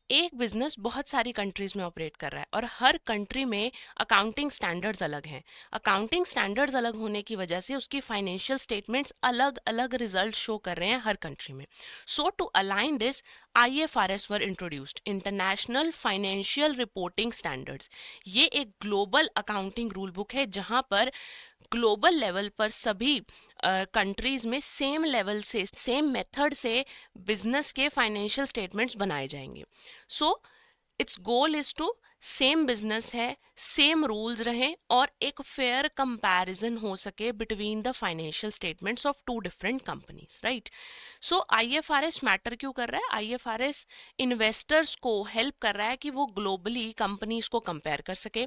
एक बिजनेस बहुत सारी कंट्रीज में ऑपरेट कर रहा है और हर कंट्री में अकाउंटिंग स्टैंडर्ड्स अलग हैं। अकाउंटिंग स्टैंडर्ड्स अलग होने की वजह से उसकी फाइनेंशियल स्टेटमेंट्स अलग अलग रिजल्ट शो कर रहे हैं हर कंट्री में। So to align this, IFRS were introduced, international financial reporting standards. ये एक ग्लोबल अकाउंटिंग रूल बुक है जहां पर ग्लोबल लेवल पर सभी कंट्रीज में सेम लेवल से, सेम मेथड से बिजनेस के फाइनेंशियल स्टेटमेंट्स बनाए जाएंगे। So its goal is to, same business है, सेम रूल्स रहे और एक फेयर कंपैरिजन हो सके between the financial statements of two different companies, right. So IFRS matter क्यों कर रहा है? IFRS इन्वेस्टर्स को हेल्प कर रहा है कि वो ग्लोबली कंपनीज को कंपेयर कर सके,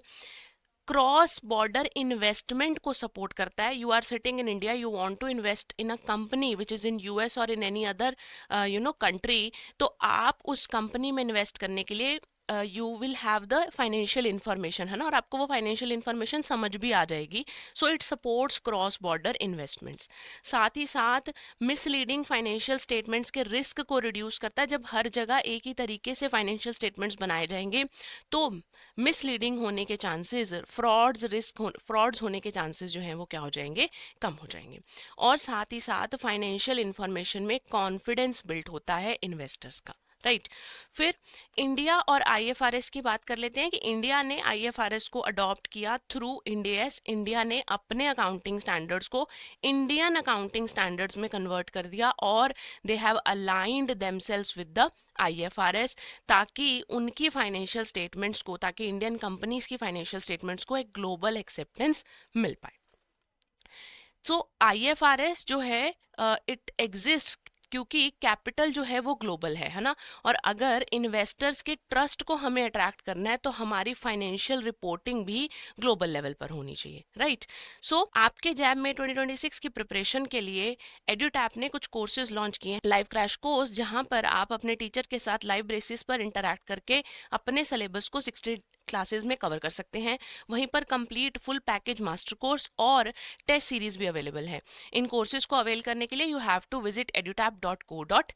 क्रॉस बॉर्डर इन्वेस्टमेंट को सपोर्ट करता है। You are sitting in India, you want to invest in a company which is in US और इन एनी अदर कंट्री, तो आप उस कंपनी में इन्वेस्ट करने के लिए you will have the financial information, है ना, और आपको वो फाइनेंशियल इन्फॉर्मेशन समझ भी आ जाएगी। So it supports cross border investments. साथ ही साथ मिसलीडिंग फाइनेंशियल स्टेटमेंट्स के रिस्क को रिड्यूस करता है। जब हर जगह एक ही तरीके से फाइनेंशियल स्टेटमेंट्स बनाए जाएंगे तो मिसलीडिंग होने के चांसेस, फ्रॉड्स होने के चांसेस जो हैं वो क्या हो जाएंगे, कम हो जाएंगे। और साथ ही साथ फाइनेंशियल इंफॉर्मेशन में कॉन्फिडेंस बिल्ड होता है इन्वेस्टर्स का, राइट। फिर इंडिया और IFRS की बात कर लेते हैं कि इंडिया ने IFRS को अडॉप्ट किया थ्रू इंडियस। इंडिया ने अपने अकाउंटिंग स्टैंडर्ड्स को इंडियन अकाउंटिंग स्टैंडर्ड्स में कन्वर्ट कर दिया और they have aligned themselves with the IFRS, ताकि उनकी फाइनेंशियल स्टेटमेंट्स को, ताकि इंडियन कंपनीज की फाइनेंशियल स्टेटमेंट्स को एक ग्लोबल एक्सेप्टेंस मिल पाए। सो IFRS जो है इट एग्जिस्ट क्योंकि कैपिटल जो है वो ग्लोबल है ना। और अगर इन्वेस्टर्स के ट्रस्ट को हमें अट्रैक्ट करना है तो हमारी फाइनेंशियल रिपोर्टिंग भी ग्लोबल लेवल पर होनी चाहिए, राइट। सो आपके जैब में 2026 की प्रिपरेशन के लिए एड्यूटैप ने कुछ कोर्सेज लॉन्च किए हैं, लाइव क्रैश कोर्स, जहां पर आप अपने टीचर के साथ लाइव बेसिस पर इंटरैक्ट करके अपने सिलेबस को 60 क्लासेस में कवर कर सकते हैं। वहीं पर complete full package master course और टेस्ट सीरीज भी अवेलेबल है। इन कोर्सेज को अवेल करने के लिए you have to visit edutap.co.in।